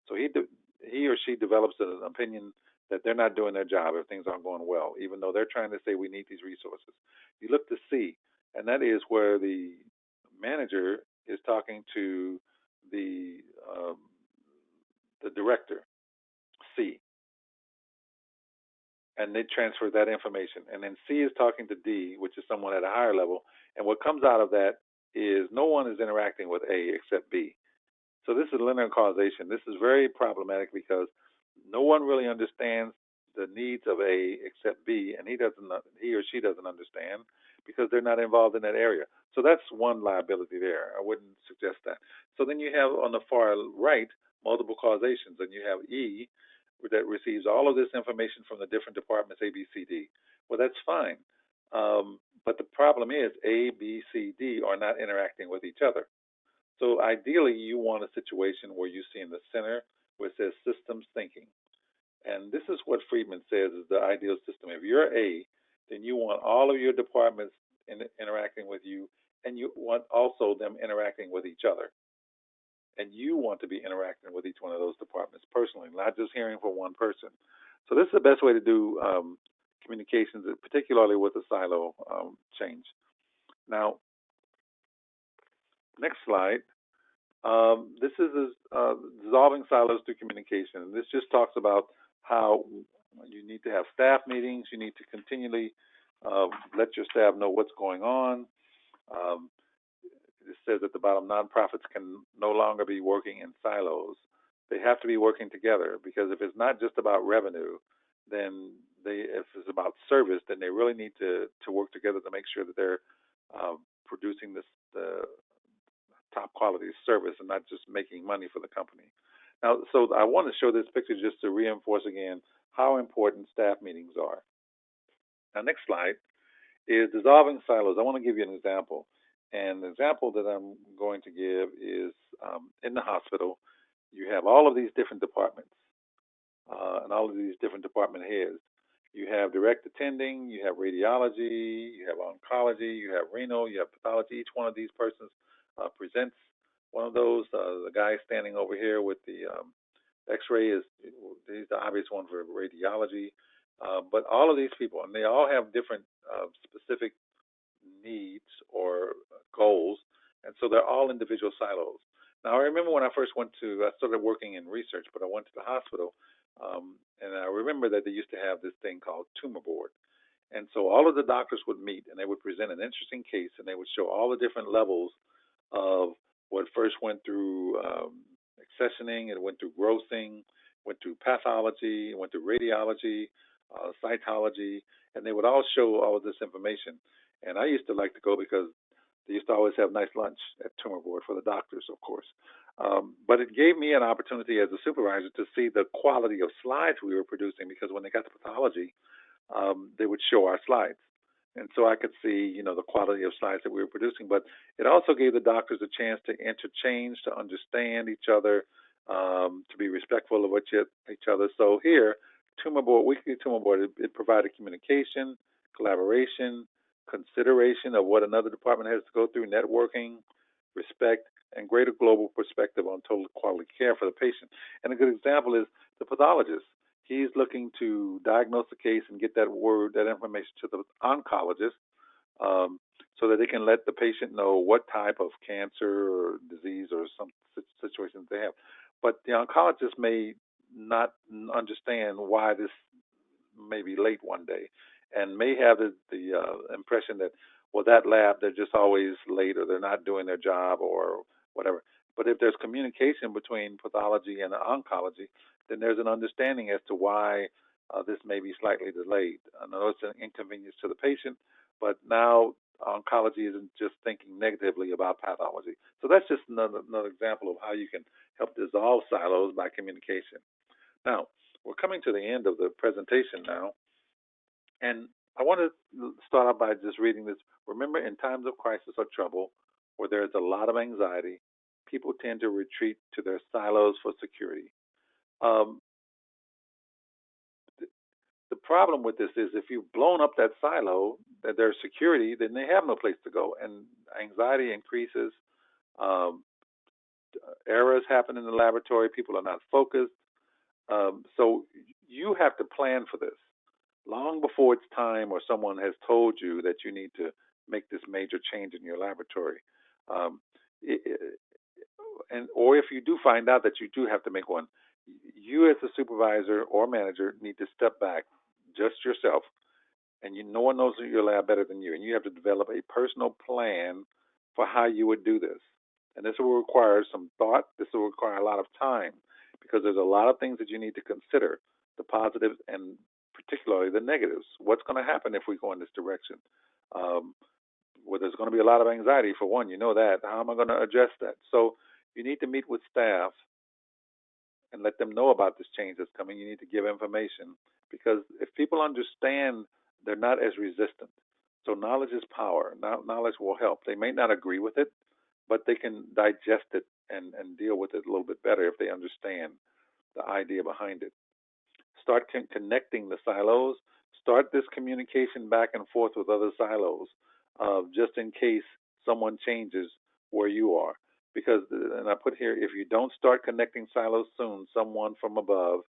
So he or she develops an opinion that they're not doing their job if things aren't going well, even though they're trying to say we need these resources. You look to C, and that is where the manager is talking to the um, the director, C, and they transfer that information. And then C is talking to D, which is someone at a higher level. And what comes out of that is no one is interacting with A except B. So this is linear causation. This is very problematic because no one really understands the needs of A except B, and he or she doesn't understand because they're not involved in that area. So that's one liability there. I wouldn't suggest that. So then you have on the far right multiple causations, and you have E that receives all of this information from the different departments A, B, C, D. Well, that's fine, but the problem is A, B, C, D are not interacting with each other. So ideally, you want a situation where you see in the center where it says systems thinking. And this is what Friedman says is the ideal system. If you're A, then you want all of your departments interacting with you, and you want also them interacting with each other. And you want to be interacting with each one of those departments personally, not just hearing from one person. So this is the best way to do communications, particularly with a silo change. Now, next slide. This is dissolving silos through communication. And this just talks about how you need to have staff meetings. You need to continually let your staff know what's going on. Um, it says at the bottom, nonprofits can no longer be working in silos. They have to be working together, because if it's not just about revenue, then if it's about service, then they really need to work together to make sure that they're producing the top quality service and not just making money for the company. Now, so I want to show this picture just to reinforce again how important staff meetings are. Now, next slide is dissolving silos. I want to give you an example. And the example that I'm going to give is in the hospital, you have all of these different departments and all of these different department heads. You have direct attending, you have radiology, you have oncology, you have renal, you have pathology. Each one of these persons presents one of those. The guy standing over here with the X-ray he's the obvious one for radiology. But all of these people, and they all have different specific needs or goals, and so they're all individual silos. Now, I remember when I started working in research, but I went to the hospital, and I remember that they used to have this thing called tumor board. And so all of the doctors would meet, and they would present an interesting case, and they would show all the different levels of what first went through accessioning, it went through grossing, went through pathology, it went through radiology, cytology, and they would all show all of this information. And I used to like to go because they used to always have nice lunch at tumor board for the doctors, of course. But it gave me an opportunity as a supervisor to see the quality of slides we were producing, because when they got to pathology, they would show our slides. And so I could see, the quality of slides that we were producing. But it also gave the doctors a chance to interchange, to understand each other, to be respectful of each other. So here, tumor board, weekly tumor board, it provided communication, collaboration, consideration of what another department has to go through, networking, respect, and greater global perspective on total quality care for the patient. And a good example is the pathologist. He's looking to diagnose the case and get that information to the oncologist, so that they can let the patient know what type of cancer or disease or some situation they have. But the oncologist may not understand why this may be late one day, and may have the impression that, well, that lab, they're just always late, or they're not doing their job, or whatever. But if there's communication between pathology and oncology, then there's an understanding as to why this may be slightly delayed. I know it's an inconvenience to the patient, but now oncology isn't just thinking negatively about pathology. So that's just another example of how you can help dissolve silos by communication. Now, we're coming to the end of the presentation now, and I want to start out by just reading this. Remember, in times of crisis or trouble, where there is a lot of anxiety, people tend to retreat to their silos for security. Um, the problem with this is, if you've blown up that silo, that there's security, then they have no place to go, and anxiety increases. Um, Errors happen in the laboratory. People are not focused. So you have to plan for this long before it's time, or someone has told you that you need to make this major change in your laboratory. Um, it, or if you do find out that you do have to make one, you as a supervisor or manager need to step back, just yourself, and no one knows your lab better than you, and you have to develop a personal plan for how you would do this. And this will require some thought. This will require a lot of time, because there's a lot of things that you need to consider, the positives and particularly the negatives. What's going to happen if we go in this direction? Um, well, there's going to be a lot of anxiety, for one. You know that. How am I going to address that? So you need to meet with staff and let them know about this change that's coming. You need to give information, because if people understand, they're not as resistant. So knowledge is power. Knowledge will help. They may not agree with it, but they can digest it and deal with it a little bit better if they understand the idea behind it. Start connecting the silos. Start this communication back and forth with other silos, just in case someone changes where you are. Because, and I put here, if you don't start connecting silos soon, someone from above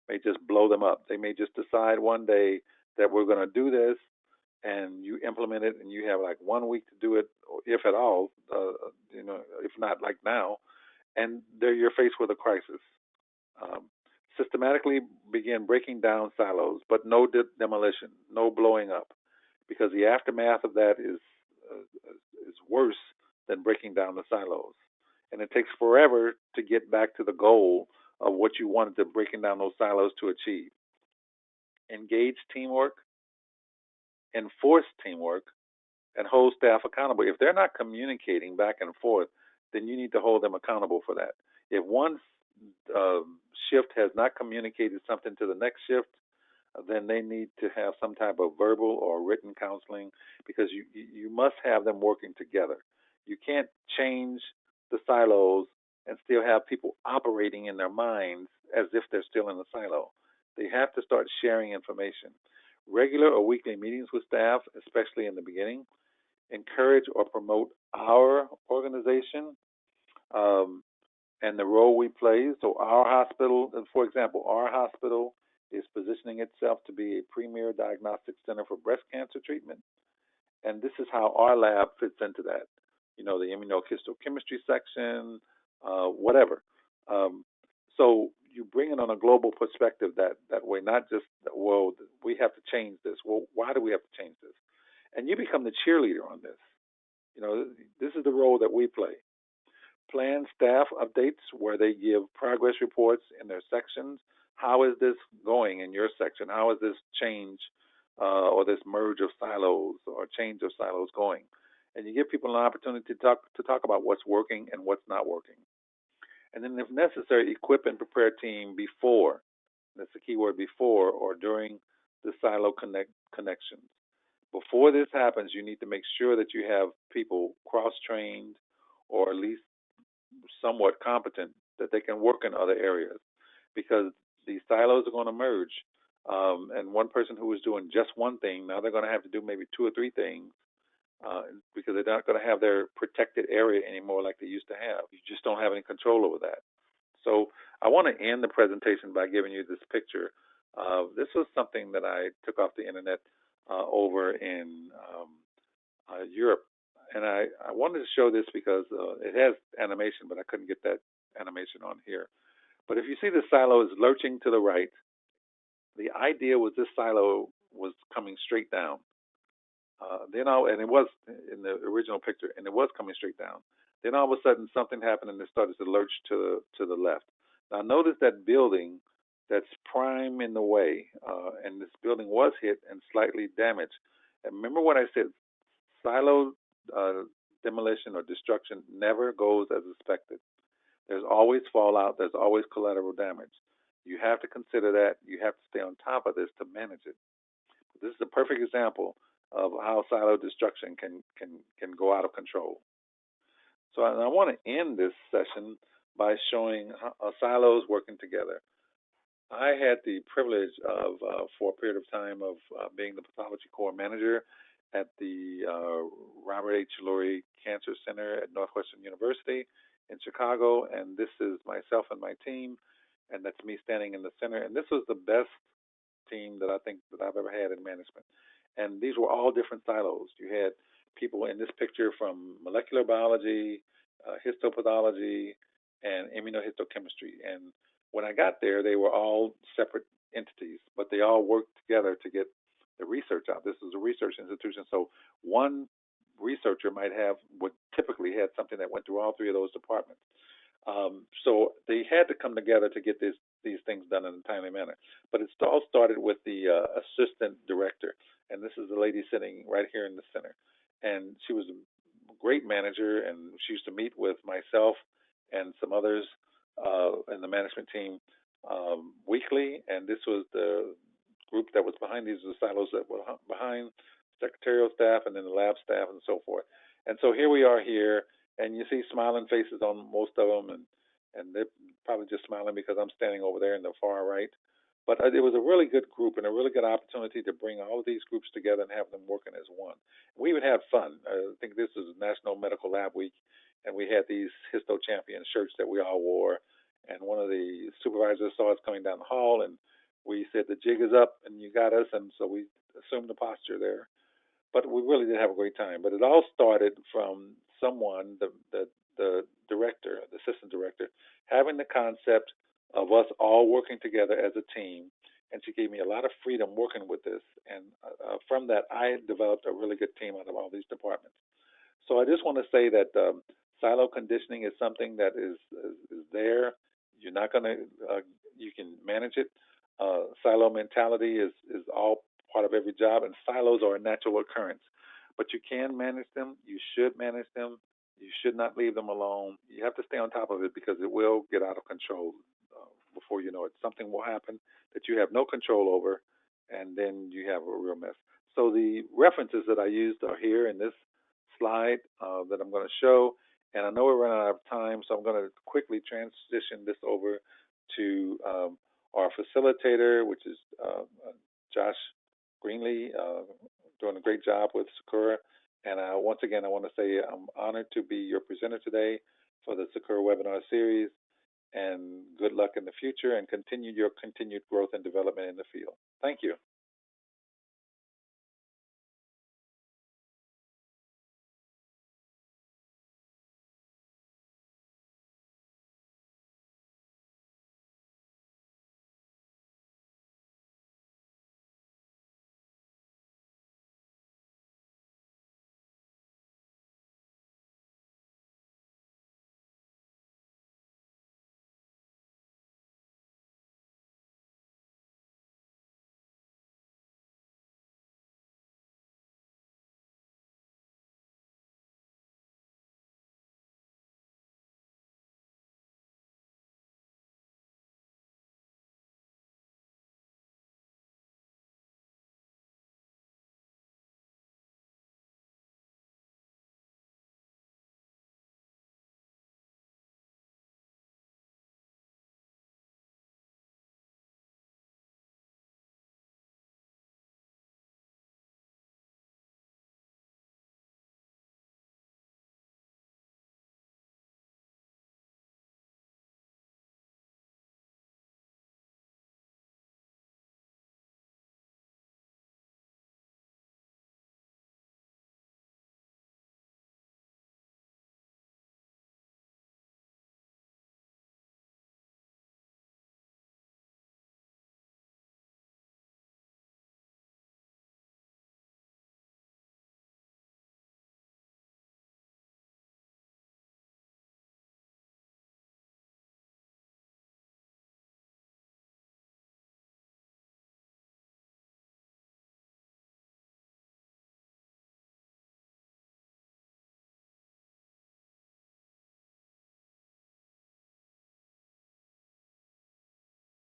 may just blow them up. They may just decide one day that we're going to do this, and you implement it, and you have like 1 week to do it, if at all, if not like now, and there you're faced with a crisis. Um, Systematically begin breaking down silos, but no demolition, no blowing up, because the aftermath of that is worse than breaking down the silos, and it takes forever to get back to the goal of what you wanted to breaking down those silos to achieve. Engage teamwork, enforce teamwork, and hold staff accountable. If they're not communicating back and forth, then you need to hold them accountable for that. If one uh, shift has not communicated something to the next shift, then they need to have some type of verbal or written counseling, because you must have them working together. You can't change the silos and still have people operating in their minds as if they're still in the silo. They have to start sharing information. Regular or weekly meetings with staff, especially in the beginning, encourage or promote our organization, um, and the role we play. So our hospital, for example, our hospital is positioning itself to be a premier diagnostic center for breast cancer treatment. And this is how our lab fits into that. The immunohistochemistry section, whatever. Um, so you bring it on a global perspective, that way, not just, well, we have to change this. Well, why do we have to change this? And you become the cheerleader on this. This is the role that we play. Plan staff updates where they give progress reports in their sections. How is this going in your section? How is this change, or this merge of silos or change of silos going? And you give people an opportunity to talk about what's working and what's not working. And then, if necessary, equip and prepare team before. That's the key word, before or during the silo connections. Before this happens, you need to make sure that you have people cross-trained or at least somewhat competent that they can work in other areas because these silos are going to merge. And one person who was doing just one thing, now they're going to have to do maybe two or three things because they're not going to have their protected area anymore like they used to have. You just don't have any control over that. So I want to end the presentation by giving you this picture. This was something that I took off the internet over in Europe, and I wanted to show this because it has animation, but I couldn't get that animation on here. But if you see the silo is lurching to the right, the idea was this silo was coming straight down. And it was in the original picture, and it was coming straight down. Then all of a sudden, something happened, and it started to lurch to the left. Now notice that building that's prime in the way, and this building was hit and slightly damaged. And remember what I said: silo uh, demolition or destruction never goes as expected. There's always fallout. There's always collateral damage. You have to consider that. You have to stay on top of this to manage it. This is a perfect example of how silo destruction can go out of control. So I want to end this session by showing how, silos working together. I had the privilege of, for a period of time, of being the pathology core manager at the Robert H. Lurie Cancer Center at Northwestern University in Chicago, and this is myself and my team, and that's me standing in the center. And this was the best team that I think that I've ever had in management. And these were all different silos. You had people in this picture from molecular biology, histopathology, and immunohistochemistry. And when I got there, they were all separate entities, but they all worked together to get the research out. This is a research institution, so one researcher might have what typically had something that went through all three of those departments. So they had to come together to get these things done in a timely manner. But it all started with the assistant director, and this is the lady sitting right here in the center. And she was a great manager, and she used to meet with myself and some others in the management team weekly. And this was the group that was behind these, the silos that were behind secretarial staff and then the lab staff and so forth. And so here we are here, and you see smiling faces on most of them, and they're probably just smiling because I'm standing over there in the far right. But it was a really good group and a really good opportunity to bring all of these groups together and have them working as one. We would have fun. I think this is National Medical Lab Week, and we had these Histo Champion shirts that we all wore. And one of the supervisors saw us coming down the hall, and we said, "The jig is up, and you got us." And so we assumed the posture there. But we really did have a great time. But it all started from someone, the director, the assistant director, having the concept of us all working together as a team. And she gave me a lot of freedom working with this. And from that, I developed a really good team out of all these departments. So I just want to say that silo conditioning is something that is there. You're not going to, you can manage it. Silo mentality is all part of every job, and silos are a natural occurrence. But you can manage them. You should manage them. You should not leave them alone. You have to stay on top of it because it will get out of control before you know it. Something will happen that you have no control over, and then you have a real mess. So the references that I used are here in this slide that I'm going to show. And I know we're running out of time, so I'm going to quickly transition this over to our facilitator, which is Josh Greenlee, doing a great job with Sakura. And once again, I want to say I'm honored to be your presenter today for the Sakura webinar series. And good luck in the future, and continue your continued growth and development in the field. Thank you.